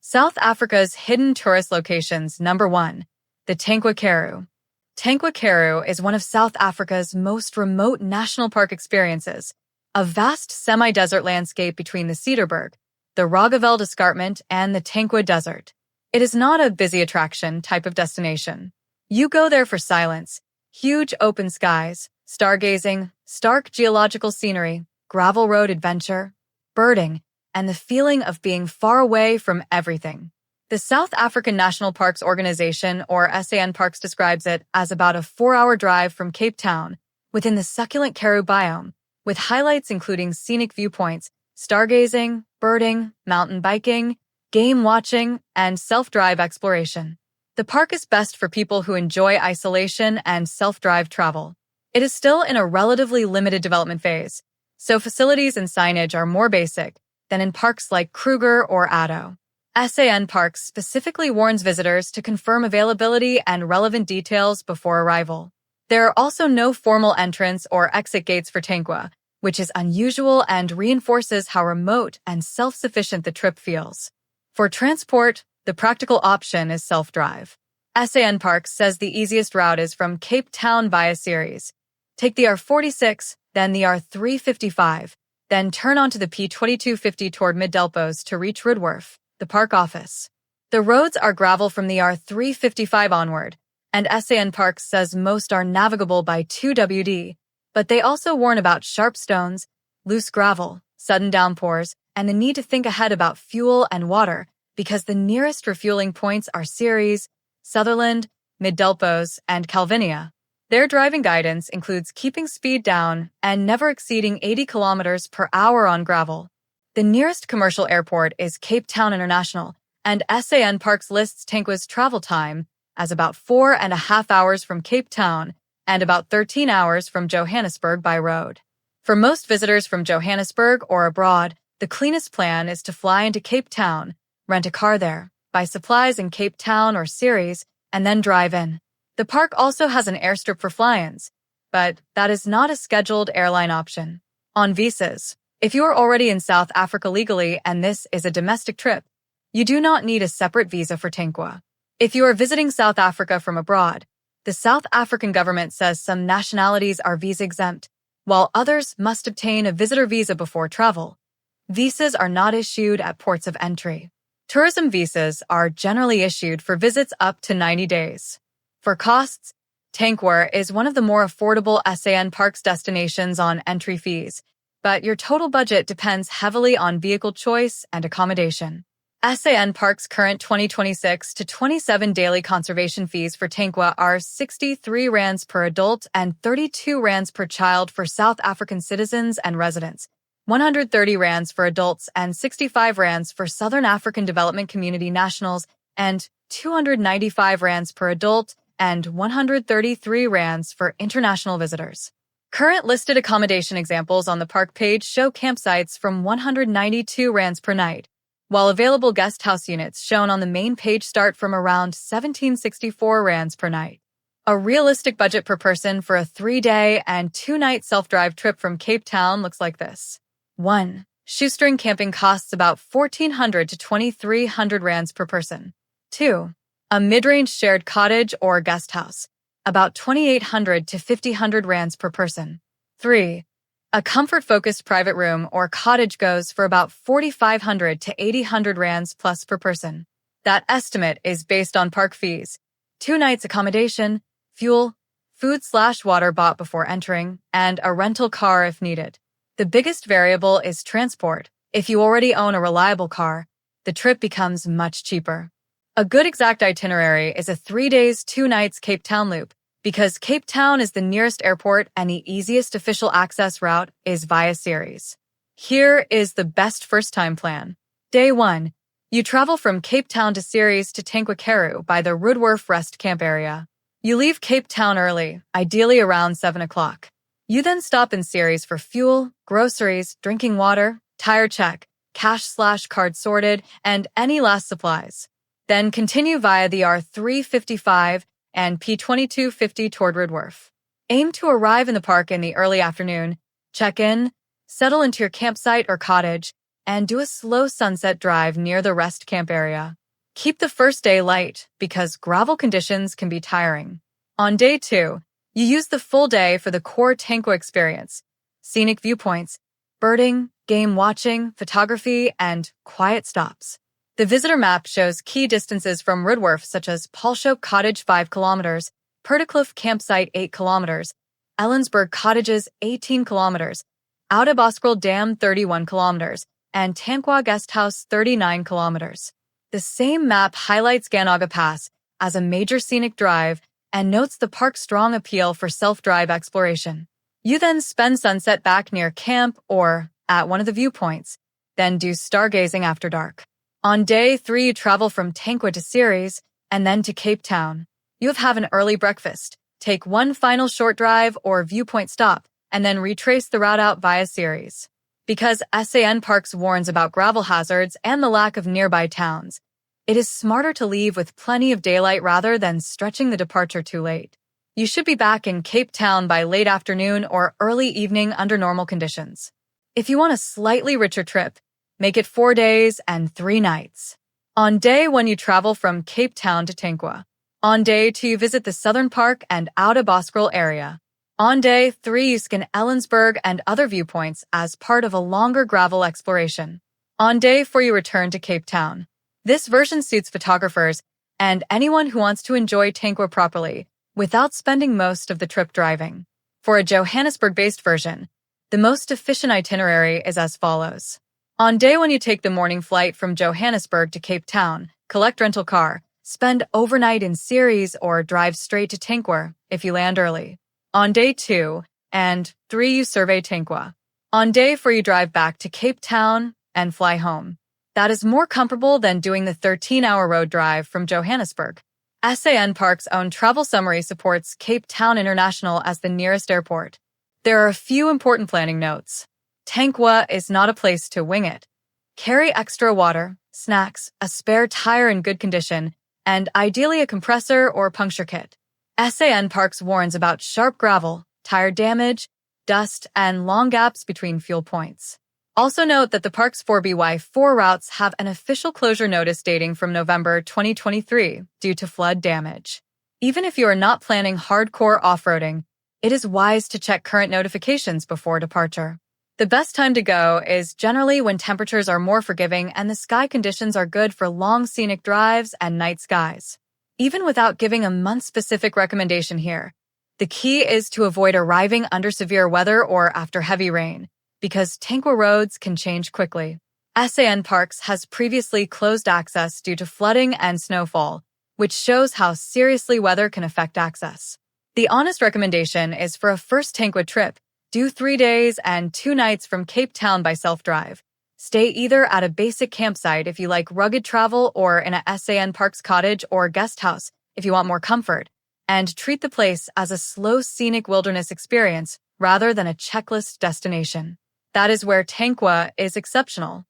South Africa's hidden tourist locations. Number 1. The Tankwa Karoo. Tankwa Karoo is one of South Africa's most remote national park experiences, a vast semi-desert landscape between the Cedarburg, the Rogaveld Escarpment, and the Tankwa Desert. It is not a busy attraction type of destination. You go there for silence, huge open skies, stargazing, stark geological scenery, gravel road adventure, birding, and the feeling of being far away from everything. The South African National Parks Organization, or SAN Parks, describes it as about a 4-hour drive from Cape Town, within the succulent Karoo biome, with highlights including scenic viewpoints, stargazing, birding, mountain biking, game watching, and self-drive exploration. The park is best for people who enjoy isolation and self-drive travel. It is still in a relatively limited development phase, so facilities and signage are more basic than in parks like Kruger or Addo. SAN Parks specifically warns visitors to confirm availability and relevant details before arrival. There are also no formal entrance or exit gates for Tankwa, which is unusual and reinforces how remote and self-sufficient the trip feels. For transport, the practical option is self-drive. SAN Parks says the easiest route is from Cape Town via Ceres. Take the R46, then the R355, then turn onto the P2250 toward Mid-Delpos to reach Roodworth, the park office. The roads are gravel from the R355 onward, and SAN Parks says most are navigable by 2WD, but they also warn about sharp stones, loose gravel, sudden downpours, and the need to think ahead about fuel and water because the nearest refueling points are Ceres, Sutherland, Mid-Delpos, and Calvinia. Their driving guidance includes keeping speed down and never exceeding 80 kilometers per hour on gravel. The nearest commercial airport is Cape Town International, and SAN Parks lists Tankwa's travel time as about 4.5 hours from Cape Town and about 13 hours from Johannesburg by road. For most visitors from Johannesburg or abroad, the cleanest plan is to fly into Cape Town, rent a car there, buy supplies in Cape Town or Ceres, and then drive in. The park also has an airstrip for fly-ins, but that is not a scheduled airline option. On visas, if you are already in South Africa legally and this is a domestic trip, you do not need a separate visa for Tankwa. If you are visiting South Africa from abroad, the South African government says some nationalities are visa-exempt, while others must obtain a visitor visa before travel. Visas are not issued at ports of entry. Tourism visas are generally issued for visits up to 90 days. For costs, Tankwa is one of the more affordable SAN Parks destinations on entry fees, but your total budget depends heavily on vehicle choice and accommodation. SAN Parks' current 2026 to 27 daily conservation fees for Tankwa are 63 rands per adult and 32 rands per child for South African citizens and residents, 130 rands for adults and 65 rands for Southern African Development Community nationals, and 295 rands per adult and 133 rands for international visitors. Current listed accommodation examples on the park page show campsites from 192 rands per night, while available guest house units shown on the main page start from around 1764 rands per night. A realistic budget per person for a 3-day and 2-night self-drive trip from Cape Town looks like this. 1. Shoestring camping costs about 1,400 to 2,300 rands per person. 2. A mid-range shared cottage or guest house, about 2,800 to 5,000 rands per person. 3. A comfort-focused private room or cottage goes for about 4,500 to 8,000 rands plus per person. That estimate is based on park fees, 2 nights accommodation, fuel, food/water bought before entering, and a rental car if needed. The biggest variable is transport. If you already own a reliable car, the trip becomes much cheaper. A good exact itinerary is a 3 days, 2 nights Cape Town loop, because Cape Town is the nearest airport and the easiest official access route is via Ceres. Here is the best first-time plan. Day 1. You travel from Cape Town to Ceres to Tankwa Karoo by the Roodworth Rest Camp area. You leave Cape Town early, ideally around 7 o'clock. You then stop in Ceres for fuel, groceries, drinking water, tire check, cash/card sorted, and any last supplies. Then continue via the R355 and P2250 toward Roodworth. Aim to arrive in the park in the early afternoon, check in, settle into your campsite or cottage, and do a slow sunset drive near the rest camp area. Keep the first day light because gravel conditions can be tiring. On day 2, you use the full day for the core Tankwa experience: scenic viewpoints, birding, game watching, photography, and quiet stops. The visitor map shows key distances from Ridworth such as Paulshope Cottage 5 kilometers, Perticliff Campsite 8 kilometers, Ellensburg Cottages 18 kilometers, Oude Boskrel Dam 31 kilometers, and Tankwa Guesthouse 39 kilometers. The same map highlights Ganaga Pass as a major scenic drive and notes the park's strong appeal for self-drive exploration. You then spend sunset back near camp or at one of the viewpoints, then do stargazing after dark. On day 3, you travel from Tankwa to Ceres and then to Cape Town. You have an early breakfast, take one final short drive or viewpoint stop, and then retrace the route out via Ceres. Because SAN Parks warns about gravel hazards and the lack of nearby towns, it is smarter to leave with plenty of daylight rather than stretching the departure too late. You should be back in Cape Town by late afternoon or early evening under normal conditions. If you want a slightly richer trip, make it 4 days and 3 nights. On day 1, you travel from Cape Town to Tankwa. On day 2, you visit the Southern Park and Oude Boskrel area. On day 3, you scan Ellensburg and other viewpoints as part of a longer gravel exploration. On day 4, you return to Cape Town. This version suits photographers and anyone who wants to enjoy Tankwa properly without spending most of the trip driving. For a Johannesburg-based version, the most efficient itinerary is as follows. On day 1, you take the morning flight from Johannesburg to Cape Town, collect rental car, spend overnight in Ceres or drive straight to Tankwa if you land early. On day 2 and 3, you survey Tankwa. On day 4, you drive back to Cape Town and fly home. That is more comfortable than doing the 13-hour road drive from Johannesburg. SAN Parks' own travel summary supports Cape Town International as the nearest airport. There are a few important planning notes. Tankwa is not a place to wing it. Carry extra water, snacks, a spare tire in good condition, and ideally a compressor or puncture kit. SAN Parks warns about sharp gravel, tire damage, dust, and long gaps between fuel points. Also note that the park's 4BY4 routes have an official closure notice dating from November 2023 due to flood damage. Even if you are not planning hardcore off-roading, it is wise to check current notifications before departure. The best time to go is generally when temperatures are more forgiving and the sky conditions are good for long scenic drives and night skies. Even without giving a month-specific recommendation here, the key is to avoid arriving under severe weather or after heavy rain, because Tankwa roads can change quickly. SAN Parks has previously closed access due to flooding and snowfall, which shows how seriously weather can affect access. The honest recommendation is for a first Tankwa trip, do 3 days and 2 nights from Cape Town by self-drive. Stay either at a basic campsite if you like rugged travel or in a SAN Parks cottage or guest house if you want more comfort, and treat the place as a slow scenic wilderness experience rather than a checklist destination. That is where Tankwa is exceptional.